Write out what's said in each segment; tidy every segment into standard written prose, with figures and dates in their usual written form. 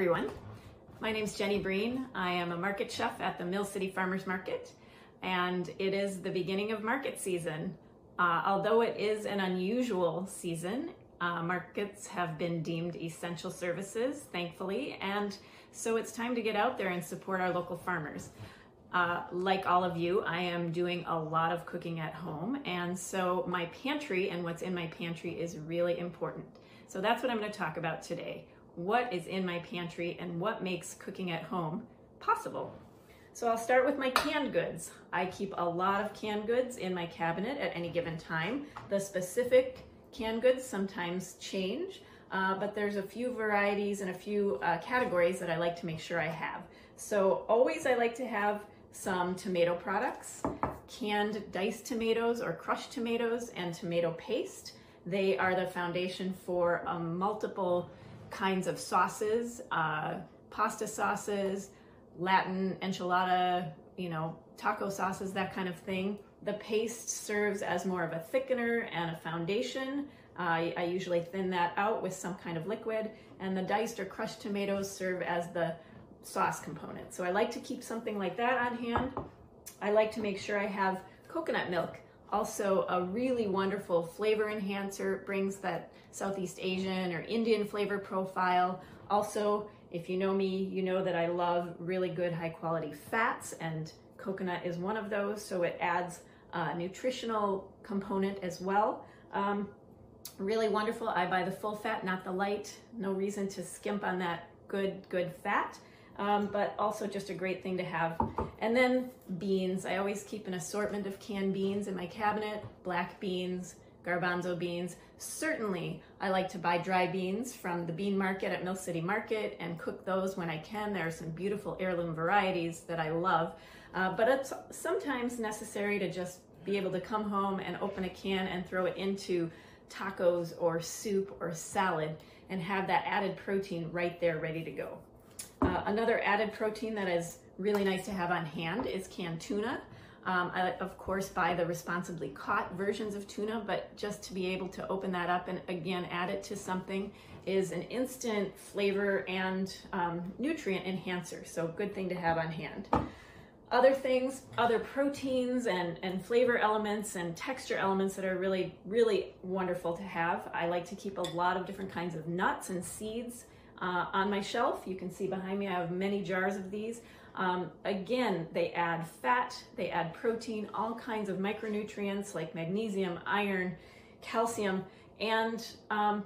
everyone. My name's Jenny Breen. I am a market chef at the Mill City Farmers Market, and it is the beginning of market season. Although it is an unusual season, markets have been deemed essential services, thankfully, and so it's time to get out there and support our local farmers. Like all of you, I am doing a lot of cooking at home, and so my pantry and what's in my pantry is really important. So that's what I'm going to talk about today. What is in my pantry and what makes cooking at home possible? So I'll start with my canned goods. I keep a lot of canned goods in my cabinet at any given time. The specific canned goods sometimes change, but there's a few varieties and a few categories that I like to make sure I have. So always I like to have some tomato products, canned diced tomatoes or crushed tomatoes, and tomato paste. They are the foundation for multiple kinds of sauces, pasta sauces, Latin enchilada, taco sauces, that kind of thing. The paste serves as more of a thickener and a foundation. I usually thin that out with some kind of liquid, and the diced or crushed tomatoes serve as the sauce component. So I like to keep something like that on hand. I like to make sure I have coconut milk, also a really wonderful flavor enhancer, brings that Southeast Asian or Indian flavor profile. Also, if you know me, you know that I love really good high quality fats, and coconut is one of those, so it adds a nutritional component as well. Really wonderful. I buy the full fat, not the light. No reason to skimp on that good fat. But also just a great thing to have. And then beans. I always keep an assortment of canned beans in my cabinet, black beans, garbanzo beans. Certainly, I like to buy dry beans from the bean market at Mill City Market and cook those when I can. There are some beautiful heirloom varieties that I love, but it's sometimes necessary to just be able to come home and open a can and throw it into tacos or soup or salad and have that added protein right there ready to go. Another added protein that is really nice to have on hand is canned tuna. I, of course, buy the responsibly caught versions of tuna, but just to be able to open that up and again add it to something is an instant flavor and nutrient enhancer, so good thing to have on hand. Other things, other proteins and flavor elements and texture elements that are really wonderful to have. I like to keep a lot of different kinds of nuts and seeds on my shelf. You can see behind me I have many jars of these. Again, they add fat, they add protein, all kinds of micronutrients like magnesium, iron, calcium, and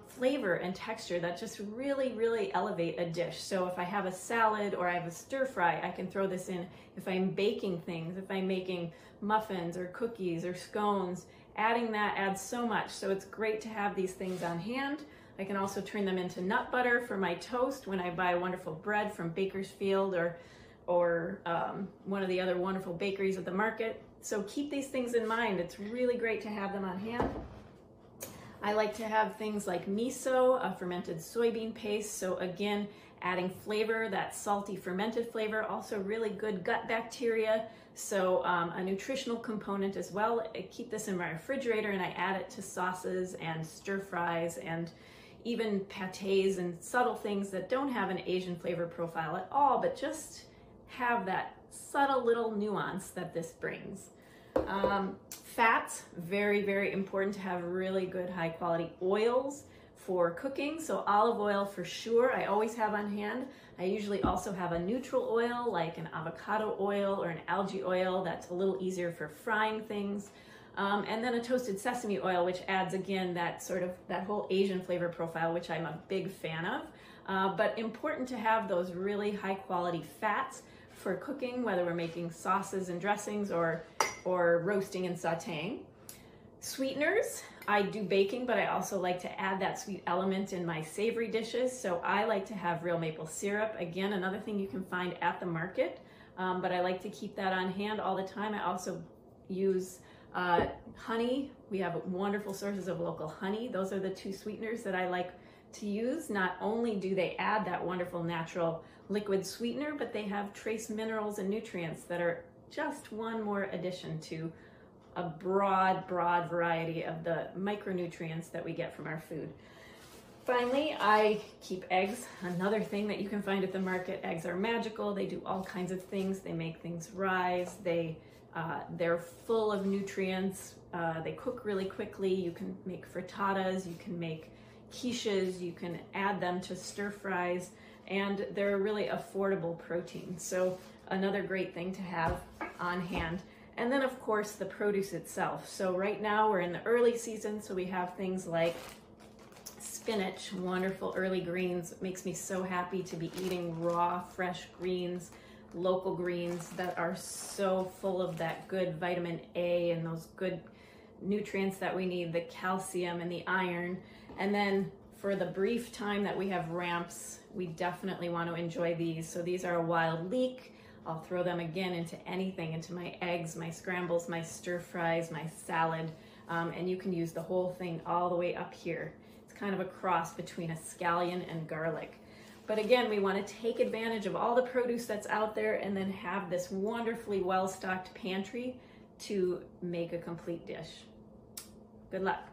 flavor and texture that just really elevate a dish. So if I have a salad or I have a stir fry, I can throw this in. If I'm baking things, if I'm making muffins or cookies or scones, adding that adds so much. So it's great to have these things on hand. I can also turn them into nut butter for my toast when I buy wonderful bread from Bakersfield or one of the other wonderful bakeries at the market. So keep these things in mind. It's really great to have them on hand. I like to have things like miso, a fermented soybean paste. So again, adding flavor, that salty fermented flavor, also really good gut bacteria. So a nutritional component as well. I keep this in my refrigerator and I add it to sauces and stir fries and even pâtés and subtle things that don't have an Asian flavor profile at all, but just have that subtle little nuance that this brings. Fats, very important to have really good high quality oils for cooking. So olive oil for sure, I always have on hand. I usually also have a neutral oil like an avocado oil or an algae oil that's a little easier for frying things. And then a toasted sesame oil, which adds again that whole Asian flavor profile, which I'm a big fan of. But important to have those really high quality fats for cooking, whether we're making sauces and dressings or roasting and sauteing. Sweeteners, I do baking, but I also like to add that sweet element in my savory dishes. So I like to have real maple syrup. Again, another thing you can find at the market, but I like to keep that on hand all the time. I also use honey. We have wonderful sources of local honey. Those are the two sweeteners that I like to use. Not only do they add that wonderful natural liquid sweetener, but they have trace minerals and nutrients that are just one more addition to a broad variety of the micronutrients that we get from our food. Finally, I keep eggs. Another thing that you can find at the market. Eggs are magical. They do all kinds of things. They make things rise. They're full of nutrients. They cook really quickly. You can make frittatas. You can make quiches. You can add them to stir fries. And they're a really affordable protein. So another great thing to have on hand. And then of course the produce itself. So right now we're in the early season. So we have things like spinach, wonderful early greens. It makes me so happy to be eating raw, fresh greens, local greens that are so full of that good vitamin A and those good nutrients that we need, the calcium and the iron. And then for the brief time that we have ramps, we definitely want to enjoy these. So these are a wild leek. I'll throw them again into anything, into my eggs, my scrambles, my stir fries, my salad, and you can use the whole thing all the way up here. Kind of a cross between a scallion and garlic. But again, we want to take advantage of all the produce that's out there and then have this wonderfully well-stocked pantry to make a complete dish. Good luck.